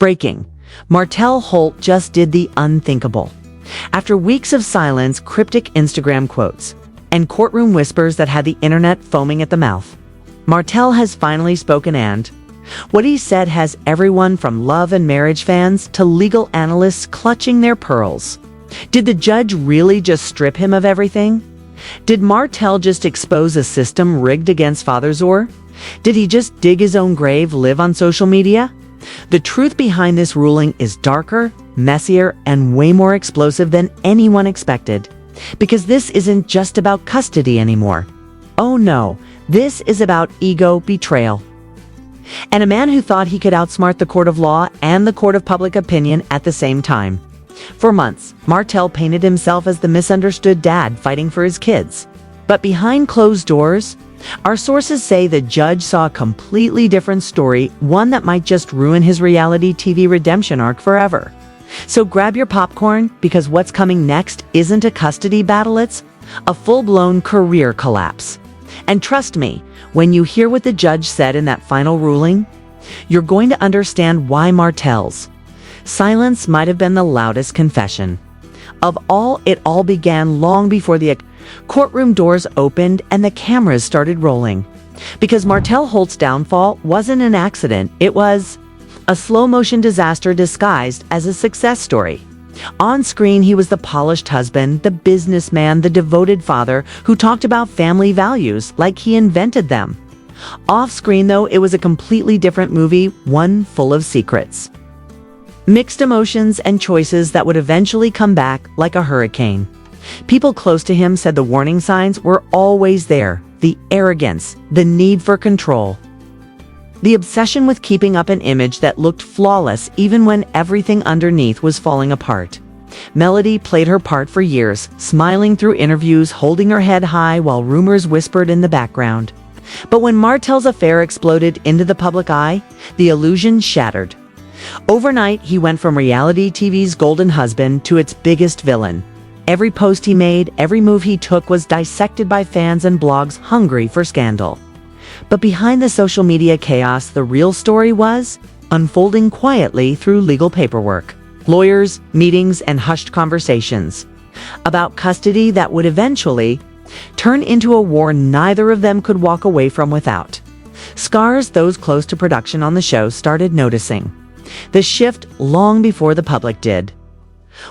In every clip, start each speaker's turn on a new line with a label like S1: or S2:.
S1: Breaking. Martell Holt just did the unthinkable. After weeks of silence, cryptic Instagram quotes, and courtroom whispers that had the internet foaming at the mouth, Martell has finally spoken, and what he said has everyone from Love and Marriage fans to legal analysts clutching their pearls. Did the judge really just strip him of everything? Did Martell just expose a system rigged against fathers, or did he just dig his own grave, live on social media? The truth behind this ruling is darker, messier, and way more explosive than anyone expected. Because this isn't just about custody anymore. Oh no, this is about ego betrayal. And a man who thought he could outsmart the court of law and the court of public opinion at the same time. For months, Martell painted himself as the misunderstood dad fighting for his kids. But behind closed doors, our sources say the judge saw a completely different story, one that might just ruin his reality TV redemption arc forever. So grab your popcorn, because what's coming next isn't a custody battle, it's a full-blown career collapse. And trust me, when you hear what the judge said in that final ruling, you're going to understand why Martell's silence might have been the loudest confession. It all began long before the courtroom doors opened and the cameras started rolling. Because Martell Holt's downfall wasn't an accident, it was a slow-motion disaster disguised as a success story. On screen, he was the polished husband, the businessman, the devoted father who talked about family values like he invented them. Off screen, though, it was a completely different movie, one full of secrets, mixed emotions, and choices that would eventually come back like a hurricane. People close to him said the warning signs were always there: the arrogance, the need for control, the obsession with keeping up an image that looked flawless even when everything underneath was falling apart. Melody played her part for years, smiling through interviews, holding her head high while rumors whispered in the background. But when Martell's affair exploded into the public eye, the illusion shattered. Overnight, he went from reality TV's golden husband to its biggest villain. Every post he made, every move he took was dissected by fans and blogs hungry for scandal. But behind the social media chaos, the real story was unfolding quietly through legal paperwork, lawyers, meetings, and hushed conversations about custody that would eventually turn into a war neither of them could walk away from without. Scars those close to production on the show started noticing the shift long before the public did.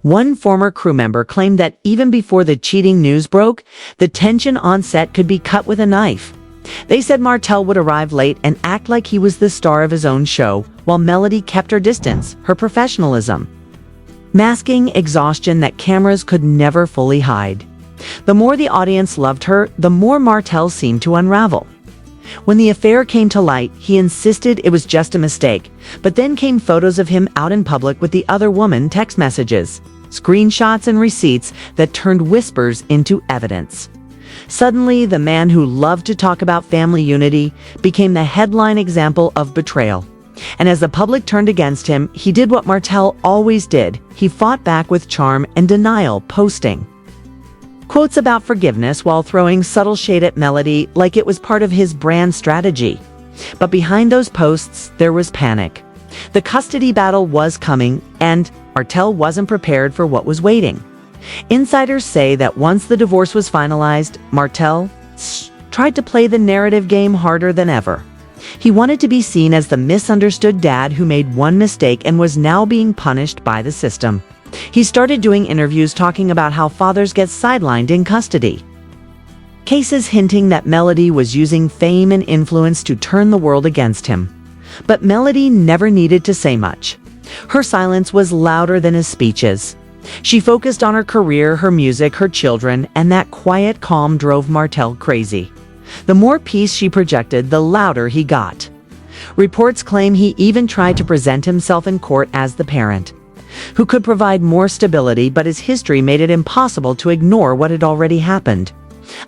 S1: One former crew member claimed that even before the cheating news broke, the tension on set could be cut with a knife. They said Martell would arrive late and act like he was the star of his own show, while Melody kept her distance, her professionalism masking exhaustion that cameras could never fully hide. The more the audience loved her, the more Martell seemed to unravel. When the affair came to light, he insisted it was just a mistake, but then came photos of him out in public with the other woman, text messages, screenshots, and receipts that turned whispers into evidence. Suddenly, the man who loved to talk about family unity became the headline example of betrayal. And as the public turned against him, he did what Martell always did. He fought back with charm and denial, posting quotes about forgiveness while throwing subtle shade at Melody like it was part of his brand strategy. But behind those posts, there was panic. The custody battle was coming, and Martell wasn't prepared for what was waiting. Insiders say that once the divorce was finalized, Martell tried to play the narrative game harder than ever. He wanted to be seen as the misunderstood dad who made one mistake and was now being punished by the system. He started doing interviews talking about how fathers get sidelined in custody. Cases hinting that Melody was using fame and influence to turn the world against him. But Melody never needed to say much. Her silence was louder than his speeches. She focused on her career, her music, her children, and that quiet calm drove Martell crazy. The more peace she projected, the louder he got. Reports claim he even tried to present himself in court as the parent who could provide more stability, but his history made it impossible to ignore what had already happened.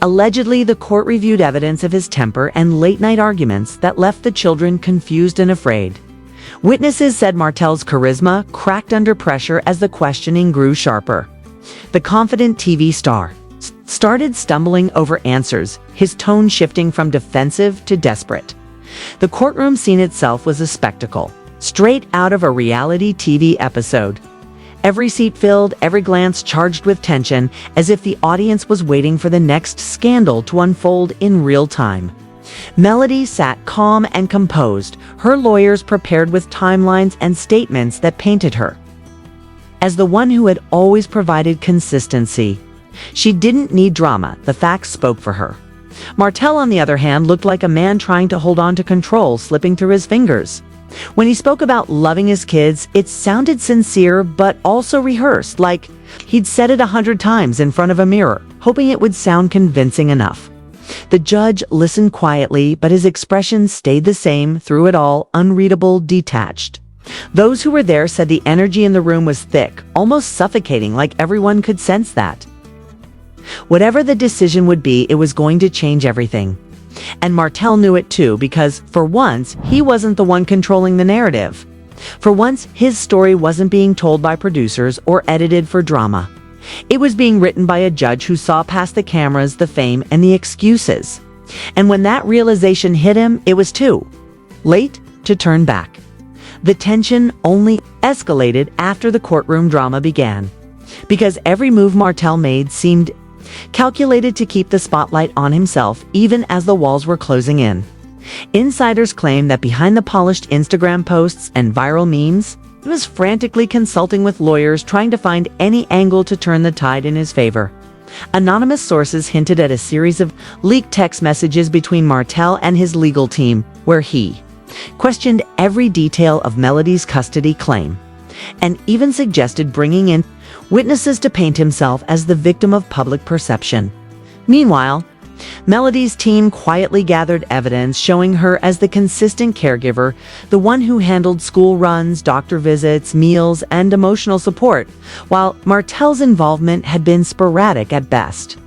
S1: Allegedly, the court reviewed evidence of his temper and late-night arguments that left the children confused and afraid. Witnesses said Martell's charisma cracked under pressure as the questioning grew sharper. The confident TV star started stumbling over answers, his tone shifting from defensive to desperate. The courtroom scene itself was a spectacle. straight out of a reality TV episode. Every seat filled, every glance charged with tension, as if the audience was waiting for the next scandal to unfold in real time. Melody sat calm and composed, her lawyers prepared with timelines and statements that painted her as the one who had always provided consistency. She didn't need drama, the facts spoke for her. Martell, on the other hand, looked like a man trying to hold on to control slipping through his fingers. When he spoke about loving his kids, it sounded sincere but also rehearsed, like he'd said it 100 times in front of a mirror, hoping it would sound convincing enough. The judge listened quietly, but his expression stayed the same through it all, unreadable, detached. Those who were there said the energy in the room was thick, almost suffocating, like everyone could sense that. Whatever the decision would be, it was going to change everything. And Martell knew it too, because for once, he wasn't the one controlling the narrative. For once, his story wasn't being told by producers or edited for drama. It was being written by a judge who saw past the cameras, the fame, and the excuses. And when that realization hit him, it was too late to turn back. The tension only escalated after the courtroom drama began, because every move Martell made seemed calculated to keep the spotlight on himself, even as the walls were closing in. Insiders claim that behind the polished Instagram posts and viral memes, he was frantically consulting with lawyers trying to find any angle to turn the tide in his favor. Anonymous sources hinted at a series of leaked text messages between Martell and his legal team, where he questioned every detail of Melody's custody claim, and even suggested bringing in witnesses to paint himself as the victim of public perception. Meanwhile, Melody's team quietly gathered evidence showing her as the consistent caregiver, the one who handled school runs, doctor visits, meals, and emotional support, while Martell's involvement had been sporadic at best.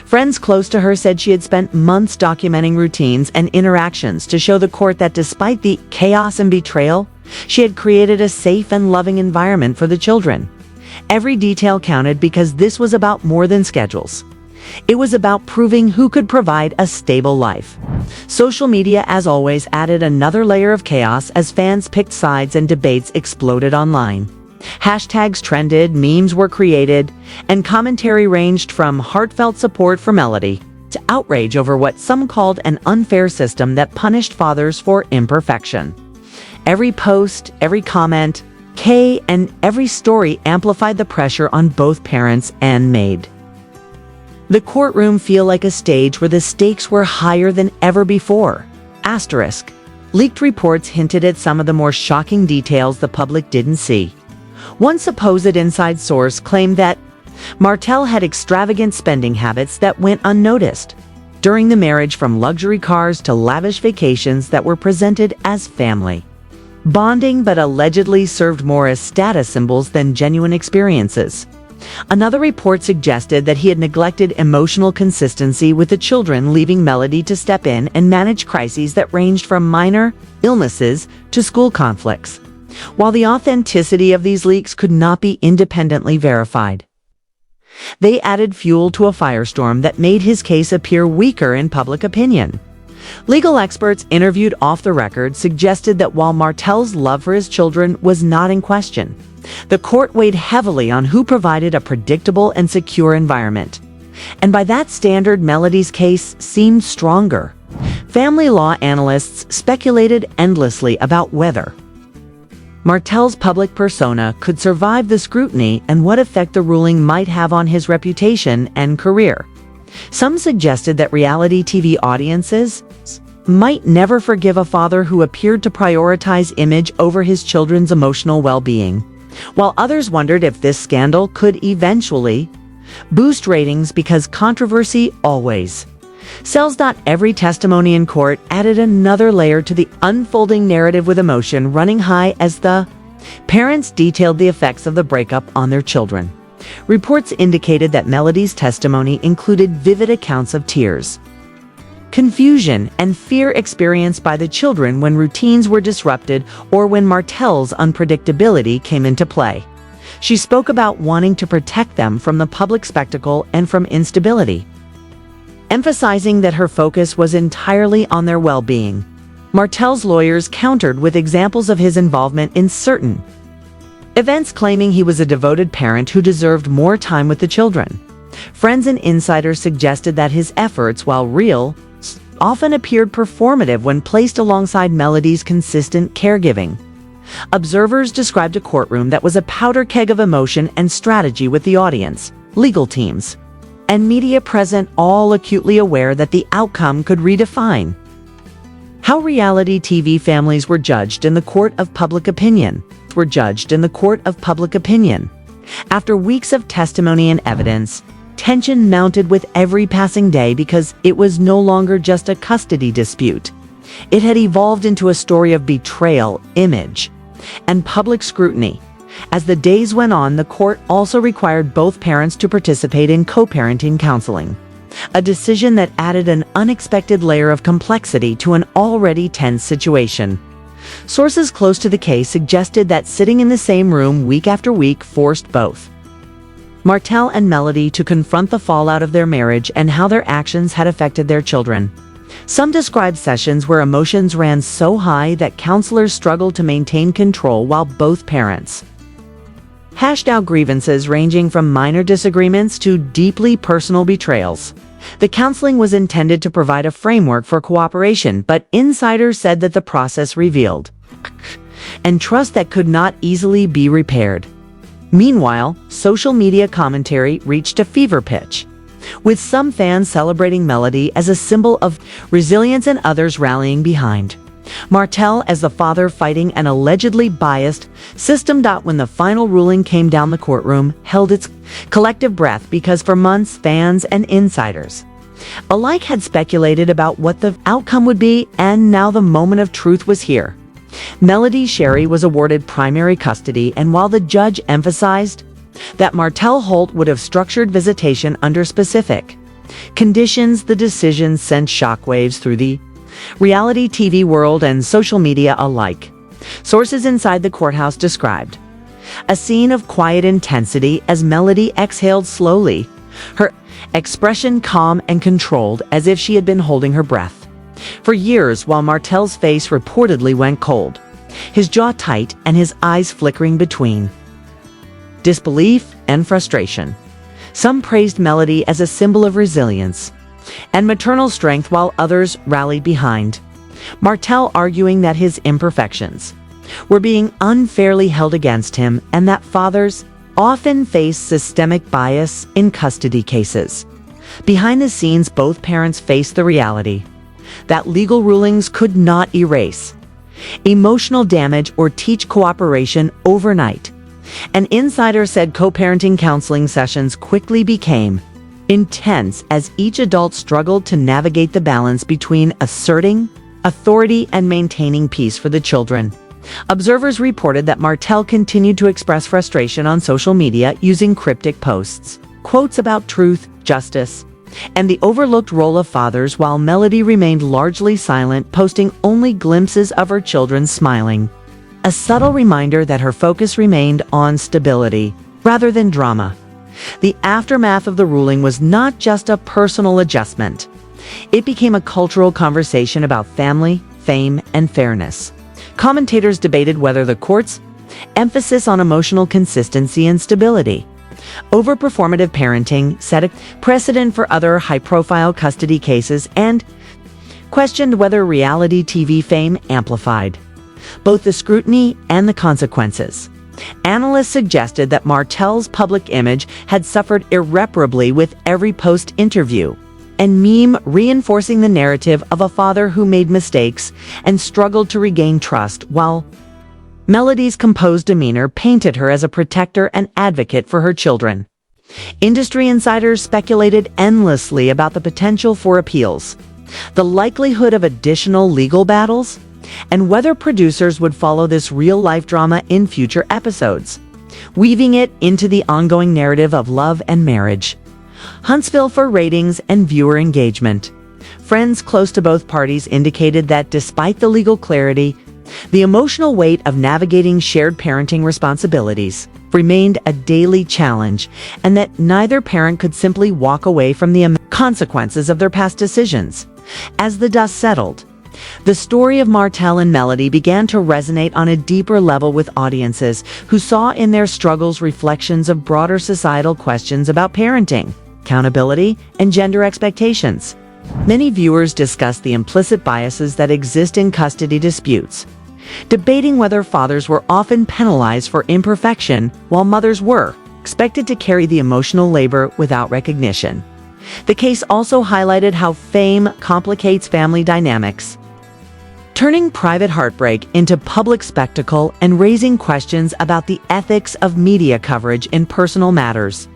S1: Friends close to her said she had spent months documenting routines and interactions to show the court that despite the chaos and betrayal, she had created a safe and loving environment for the children. Every detail counted because this was about more than schedules. It was about proving who could provide a stable life. Social media, as always, added another layer of chaos as fans picked sides and debates exploded online. Hashtags trended, memes were created, and commentary ranged from heartfelt support for Melody to outrage over what some called an unfair system that punished fathers for imperfection. Every post, every comment, and every story amplified the pressure on both parents and made the courtroom feel like a stage where the stakes were higher than ever before. Asterisk. Leaked reports hinted at some of the more shocking details the public didn't see. One supposed inside source claimed that Martell had extravagant spending habits that went unnoticed during the marriage, from luxury cars to lavish vacations that were presented as family bonding but allegedly served more as status symbols than genuine experiences. Another report suggested that he had neglected emotional consistency with the children, leaving Melody to step in and manage crises that ranged from minor illnesses to school conflicts. While the authenticity of these leaks could not be independently verified, they added fuel to a firestorm that made his case appear weaker in public opinion. Legal experts interviewed off the record suggested that while Martell's love for his children was not in question, the court weighed heavily on who provided a predictable and secure environment. And by that standard, Melody's case seemed stronger. Family law analysts speculated endlessly about whether Martell's public persona could survive the scrutiny and what effect the ruling might have on his reputation and career. Some suggested that reality TV audiences might never forgive a father who appeared to prioritize image over his children's emotional well-being, while others wondered if this scandal could eventually boost ratings, because controversy always sells. Every testimony in court added another layer to the unfolding narrative, with emotion running high as the parents detailed the effects of the breakup on their children. Reports indicated that Melody's testimony included vivid accounts of tears, confusion, and fear experienced by the children when routines were disrupted or when Martell's unpredictability came into play. She spoke about wanting to protect them from the public spectacle and from instability, emphasizing that her focus was entirely on their well-being. Martell's lawyers countered with examples of his involvement in certain events, claiming he was a devoted parent who deserved more time with the children. Friends and insiders suggested that his efforts, while real, often appeared performative when placed alongside Melody's consistent caregiving. Observers described a courtroom that was a powder keg of emotion and strategy, with the audience, legal teams, and media present all acutely aware that the outcome could redefine how reality TV families were judged in the court of public opinion. After weeks of testimony and evidence, tension mounted with every passing day because it was no longer just a custody dispute. It had evolved into a story of betrayal, image, and public scrutiny. As the days went on, the court also required both parents to participate in co-parenting counseling, a decision that added an unexpected layer of complexity to an already tense situation. Sources close to the case suggested that sitting in the same room week after week forced both Martell and Melody to confront the fallout of their marriage and how their actions had affected their children. Some described sessions where emotions ran so high that counselors struggled to maintain control while both parents hashed out grievances ranging from minor disagreements to deeply personal betrayals. The counseling was intended to provide a framework for cooperation, but insiders said that the process revealed and trust that could not easily be repaired. Meanwhile, social media commentary reached a fever pitch, with some fans celebrating Melody as a symbol of resilience and others rallying behind Martell as the father fighting an allegedly biased system. When the final ruling came down, the courtroom held its collective breath because for months fans and insiders alike had speculated about what the outcome would be, and now the moment of truth was here. MelodyShari was awarded primary custody, and while the judge emphasized that Martell Holt would have structured visitation under specific conditions, the decision sent shockwaves through the reality TV world and social media alike. Sources inside the courthouse described a scene of quiet intensity as Melody exhaled slowly, her expression calm and controlled as if she had been holding her breath for years, while Martell's face reportedly went cold, his jaw tight and his eyes flickering between disbelief and frustration. Some praised Melody as a symbol of resilience and maternal strength, while others rallied behind Martell, arguing that his imperfections were being unfairly held against him and that fathers often face systemic bias in custody cases. Behind the scenes, both parents faced the reality that legal rulings could not erase emotional damage or teach cooperation overnight. An insider said co-parenting counseling sessions quickly became intense as each adult struggled to navigate the balance between asserting authority and maintaining peace for the children. Observers reported that Martell continued to express frustration on social media using cryptic posts, quotes about truth, justice, and the overlooked role of fathers, while Melody remained largely silent, posting only glimpses of her children smiling, a subtle reminder that her focus remained on stability rather than drama. The aftermath of the ruling was not just a personal adjustment. It became a cultural conversation about family, fame, and fairness. Commentators debated whether the court's emphasis on emotional consistency and stability over performative parenting set a precedent for other high-profile custody cases, and questioned whether reality TV fame amplified both the scrutiny and the consequences. Analysts suggested that Martell's public image had suffered irreparably with every post-interview and meme reinforcing the narrative of a father who made mistakes and struggled to regain trust, while Melody's composed demeanor painted her as a protector and advocate for her children. Industry insiders speculated endlessly about the potential for appeals, the likelihood of additional legal battles, and whether producers would follow this real-life drama in future episodes, weaving it into the ongoing narrative of Love and Marriage Huntsville for ratings and viewer engagement. Friends close to both parties indicated that despite the legal clarity, the emotional weight of navigating shared parenting responsibilities remained a daily challenge, and that neither parent could simply walk away from the consequences of their past decisions. As the dust settled, The story of Martell and Melody began to resonate on a deeper level with audiences who saw in their struggles reflections of broader societal questions about parenting, accountability, and gender expectations. Many viewers discussed the implicit biases that exist in custody disputes, debating whether fathers were often penalized for imperfection while mothers were expected to carry the emotional labor without recognition. The case also highlighted how fame complicates family dynamics, turning private heartbreak into public spectacle and raising questions about the ethics of media coverage in personal matters.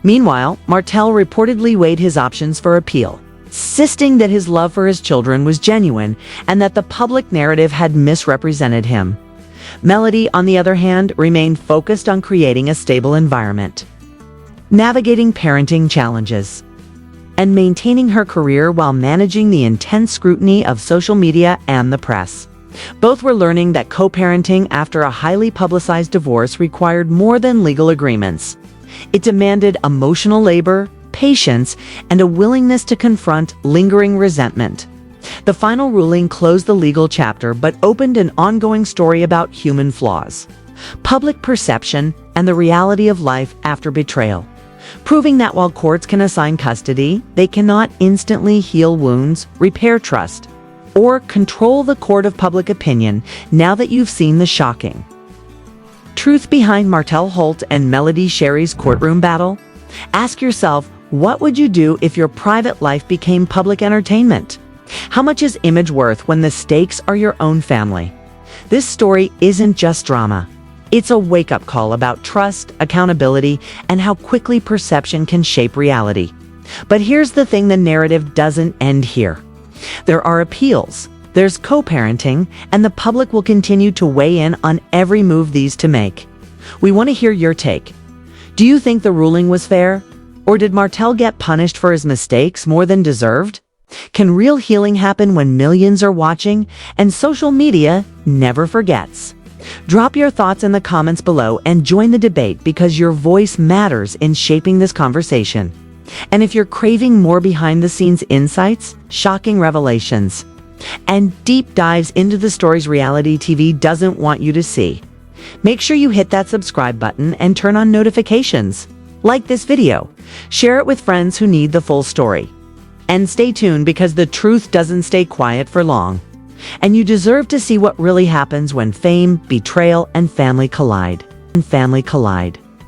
S1: Meanwhile, Martell reportedly weighed his options for appeal, insisting that his love for his children was genuine and that the public narrative had misrepresented him. Melody, on the other hand, remained focused on creating a stable environment, navigating parenting challenges, and maintaining her career while managing the intense scrutiny of social media and the press. Both were learning that co-parenting after a highly publicized divorce required more than legal agreements. It demanded emotional labor, patience, and a willingness to confront lingering resentment. The final ruling closed the legal chapter but opened an ongoing story about human flaws, public perception, and the reality of life after betrayal, proving that while courts can assign custody, they cannot instantly heal wounds, repair trust, or control the court of public opinion now that you've seen the shocking truth behind Martell Holt and MelodyShari's courtroom battle. Ask yourself, what would you do if your private life became public entertainment? How much is image worth when the stakes are your own family? This story isn't just drama. It's a wake-up call about trust, accountability, and how quickly perception can shape reality. But here's the thing, the narrative doesn't end here. There are appeals, there's co-parenting, and the public will continue to weigh in on every move these to make. We want to hear your take. Do you think the ruling was fair? Or did Martell get punished for his mistakes more than deserved? Can real healing happen when millions are watching and social media never forgets? Drop your thoughts in the comments below and join the debate, because your voice matters in shaping this conversation. And if you're craving more behind-the-scenes insights, shocking revelations, and deep dives into the stories reality TV doesn't want you to see, make sure you hit that subscribe button and turn on notifications. Like this video, share it with friends who need the full story. And stay tuned, because the truth doesn't stay quiet for long. And you deserve to see what really happens when fame, betrayal, and family collide.